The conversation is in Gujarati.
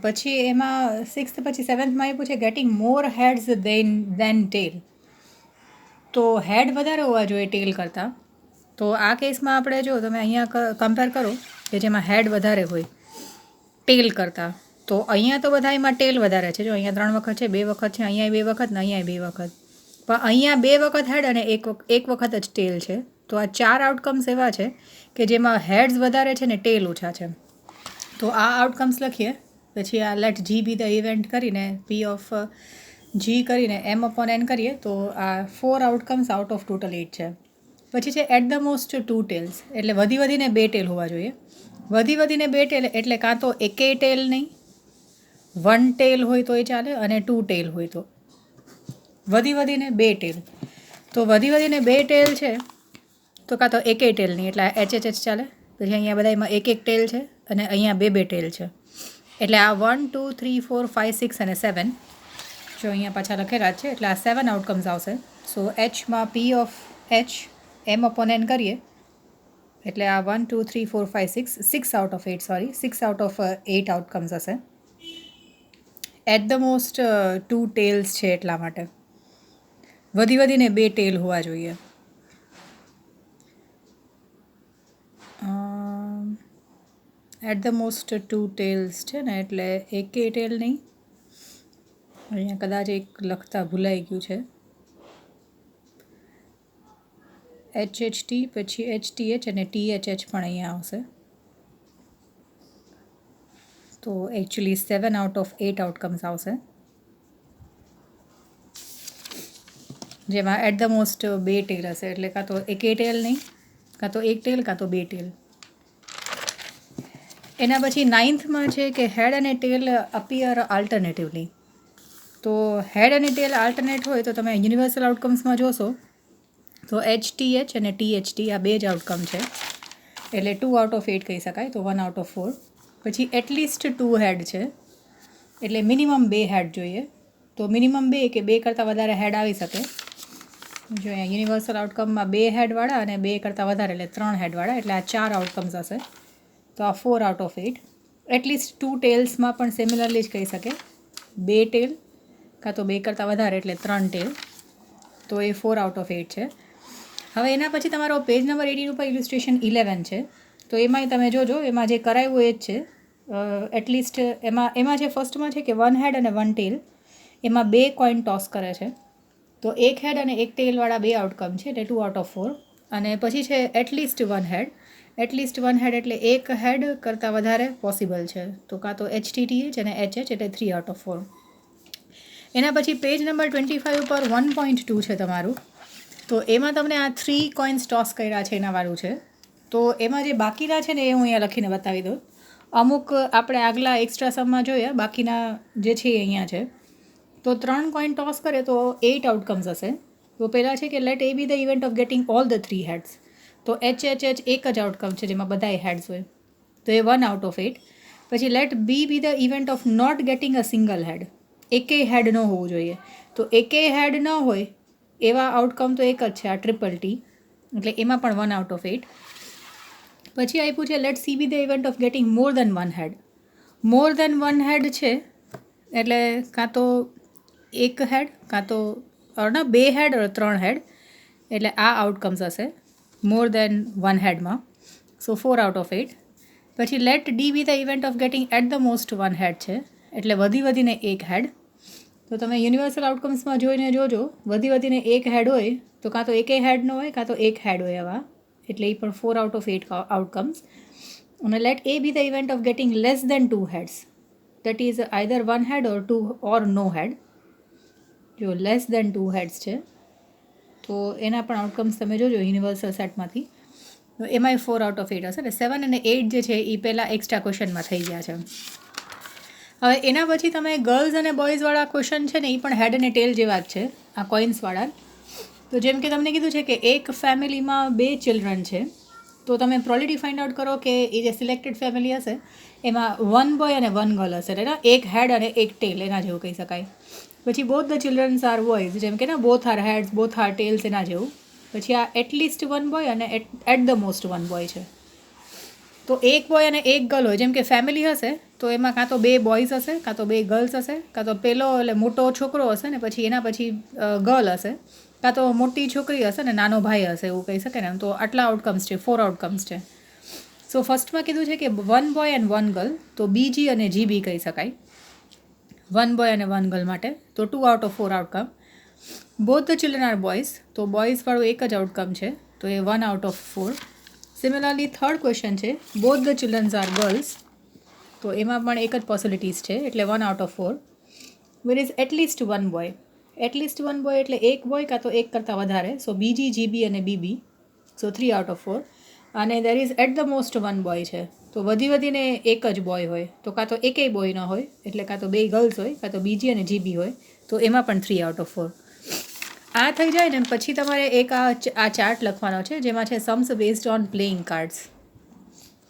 પછી એમાં 6th પછી 7thમાં આપ્યું છે ગેટિંગ મોર હેડ્સ દેન ટેલ. તો હેડ વધારે હોવા જોઈએ ટેલ કરતાં. તો આ કેસમાં આપણે જો તમે અહીંયા કમ્પેર કરો કે જેમાં હેડ વધારે હોય ટેલ કરતાં, તો અહીંયા તો બધા એમાં ટેલ વધારે છે. જો અહીંયા 3 વખત છે, 2 વખત છે, અહીંયા 2 વખત ને અહીંયા 2 વખત. પણ અહીંયા 2 વખત હેડ અને એક વખત જ ટેલ છે. તો આ 4 આઉટકમ્સ એવા છે કે જેમાં હેડ્સ વધારે છે ને ટેલ ઓછા છે. તો આ આઉટકમ્સ લખીએ. પછી આ let G be the event કરીને પી ઓફ જી કરીને M/n કરીએ તો આ 4 આઉટકમ્સ આઉટ ઓફ ટોટલ 8 છે. પછી છે એટ ધ મોસ્ટ 2 ટેલ્સ, એટલે વધીને 2 ટેલ હોવા જોઈએ. વધીને 2 ટેલ એટલે કાં તો એકેય ટેલ નહીં, 1 ટેલ હોય તો એ ચાલે, અને 2 ટેલ હોય તો. વધીને 2 ટેલ, તો વધીને 2 ટેલ છે તો કાં તો એકેય ટેલ નહીં એટલે HHH ચાલે. પછી અહીંયા બધામાં એક ટેલ છે અને અહીંયા 2 ટેલ છે. એટલે આ 1 2 3 4 5 6 અને 7 જો અહીંયા પાછા લખેલા જ છે. એટલે આ 7 આઉટકમ્સ આવશે. સો એચમાં પી ઓફ એચ M/n કરીએ એટલે આ 1 2 3 4 5 6 out of 8 6 out of 8 outcomes હશે. એટ ધ મોસ્ટ 2 ટેલ્સ છે એટલા માટે વધીને 2 ટેલ હોવા જોઈએ. એટ ધ મોસ્ટ 2 ટેલ્સ છે ને એટલે એકેય ટેલ નહીં. અહીંયા કદાચ એક લખતા ભૂલાઈ ગયું છે. HHT પછી HTH અને THH પણ અહીંયા આવશે. તો એકચ્યુઅલી 7 આઉટ ઓફ 8 આઉટકમ્સ આવશે, જેમાં એટ ધ મોસ્ટ 2 ટેલ હશે. એટલે કાં તો એકેય ટેલ નહીં, કાં તો એક ટેલ, કાં તો 2 ટેલ. એના પછી 9thમાં છે કે હેડ અને ટેલ અપિયર આલ્ટરનેટિવલી. તો હેડ અને ટેલ આલ્ટરનેટ હોય તો તમે યુનિવર્સલ આઉટકમ્સમાં જોશો તો HTH અને THT આ 2 જ આઉટકમ છે. એટલે 2 આઉટ ઓફ 8 કહી શકાય, તો 1 આઉટ ઓફ 4. પછી એટલીસ્ટ 2 હેડ છે એટલે મિનિમમ 2 હેડ જોઈએ. તો મિનિમમ 2 કે 2 કરતાં વધારે હેડ આવી શકે. જો અહીંયા યુનિવર્સલ આઉટકમમાં 2 હેડવાળા અને 2 કરતાં વધારે એટલે 3 હેડવાળા, એટલે આ 4 આઉટકમ્સ હશે. તો આ 4 આઉટ ઓફ 8. એટલીસ્ટ 2 ટેલ્સમાં પણ સિમિલરલી જ કહી શકે, 2 ટેલ કાં તો 2 કરતાં વધારે એટલે 3 ટેલ. તો એ 4 આઉટ ઓફ 8 છે. હવે એના પછી તમારો પેજ નંબર 18 ઉપર ઇલિસ્ટ્રેશન 11 છે. તો એમાંય તમે જોજો, એમાં જે કરાવ્યું એ જ છે. એટલીસ્ટ એમાં જે ફર્સ્ટમાં છે કે 1 હેડ અને 1 ટેલ, એમાં 2 કોઈન ટોસ કરે છે. તો 1 હેડ અને 1 ટેલવાળા 2 આઉટકમ છે એટલે 2 આઉટ ઓફ 4. અને પછી છે એટલીસ્ટ 1 હેડ. એટલીસ્ટ 1 હેડ એટલે 1 હેડ કરતાં વધારે પોસિબલ છે. તો કાં તો HTTH અને HH એટલે 3 આઉટ ઓફ 4. એના પછી પેજ નંબર 25 ઉપર 1.2 છે તમારું. તો એમાં તમને આ 3 કોઈન્સ ટોસ કર્યા છે એના વાળું છે. તો એમાં જે બાકીના છે ને એ હું અહીંયા લખીને બતાવી દઉં. અમુક આપણે આગલા એક્સ્ટ્રા સમમાં જોયા, બાકીના જે છે એ અહીંયા છે. તો 3 કોઈન ટોસ કરે તો 8 આઉટકમ્સ હશે. તો પહેલાં છે કે let A be the event of getting all the 3 heads. તો HHH એક જ આઉટકમ છે જેમાં બધાય હેડ્સ હોય, તો એ 1 આઉટ ઓફ 8. પછી let B be the event of not getting a single head. એકેય હેડ ન હોવું જોઈએ. તો એકેય હેડ ન હોય એવા આઉટકમ તો એક જ છે, આ ટ્રિપલ ટી, એટલે એમાં પણ 1 આઉટ ઓફ 8. પછી આપ્યું છે let C be the event of getting more than 1 head. More than 1 head છે એટલે કાં તો 1 હેડ, કાં તો 2 હેડ or 3 હેડ, એટલે આ આઉટકમ્સ હશે મોર દેન 1 હેડમાં. So 4 out of 8. પછી let D be the event of getting at the most 1 head છે એટલે વધીને 1 હેડ. તો તમે યુનિવર્સલ આઉટકમ્સમાં જોઈને જોજો, વધીને 1 હેડ હોય તો કાં તો એકેય હેડ ન હોય, કાં તો 1 હેડ હોય આવા, એટલે એ પણ 4 આઉટ ઓફ 8 આઉટકમ્સ. અને let A be the event of getting less than 2 heads, that is either 1 head or 2 or no head. જો લેસ દેન 2 હેડ્સ છે તો એના પણ આઉટકમ્સ તમે જોજો યુનિવર્સલ સેટમાંથી. તો એમાંય 4 આઉટ ઓફ 8 હશે. એટલે 7 અને 8 જે છે એ પહેલાં એક્સ્ટ્રા ક્વેશ્ચનમાં થઈ ગયા છે. હવે એના પછી તમે ગર્લ્સ અને બોયઝવાળા ક્વેશ્ચન છે ને એ પણ હેડ અને ટેલ જેવા જ છે, આ કોઇન્સવાળા. તો જેમ કે તમને કીધું છે કે એક ફેમિલીમાં 2 ચિલ્ડ્રન છે, તો તમે પ્રોબેબિલિટી ફાઇન્ડ આઉટ કરો કે એ જે સિલેક્ટેડ ફેમિલી હશે એમાં 1 બોય અને 1 ગર્લ હશે, એટલે એક હેડ અને એક ટેલ એના જેવું કહી શકાય. પછી both the children's are boys, જેમ કે ને both are heads both are tails એના જેવું. પછી આ એટલીસ્ટ 1 બોય અને એટ ધ મોસ્ટ 1 બોય છે. તો એક બોય અને એક ગર્લ હોય, જેમ કે ફેમિલી હશે તો એમાં કાં તો 2 બોયઝ હશે, કાં તો 2 ગર્લ્સ હશે, કાં તો પેલો એટલે મોટો છોકરો હશે ને પછી એના પછી ગર્લ હશે, કાં તો મોટી છોકરી હશે ને નાનો ભાઈ હશે, એવું કહી શકે ને. તો આટલા આઉટકમ્સ છે, 4 આઉટકમ્સ છે. સો ફર્સ્ટમાં કીધું છે કે 1 બોય એન્ડ 1 ગર્લ, તો BG અને GB કહી શકાય 1 બોય અને 1 ગર્લ માટે. તો 2 out of 4 outcome. Both the children are boys, તો બોયઝવાળું એક જ આઉટકમ છે, તો એ 1 out of 4. Similarly third question છે both the children's are girls, તો એમાં પણ એક જ પોસિબિલિટીઝ છે, એટલે 1 out of 4. Where is at least 1 boy, at least 1 boy એટલે એક બોય કાં તો એક કરતાં વધારે, સો BG, GB અને BB, સો 3 આઉટ ઓફ 4. અને there is at the most 1 boy છે, તો વધીને એક જ બોય હોય, તો કાં તો એકેય બોય ન હોય, એટલે કાં તો 2 ગર્લ્સ હોય, કાં તો BG અને GB હોય, તો એમાં પણ 3 આઉટ ઓફ 4. આ થઈ જાય ને પછી તમારે એક આ ચાર્ટ લખવાનો છે, જેમાં છે sums based on playing cards.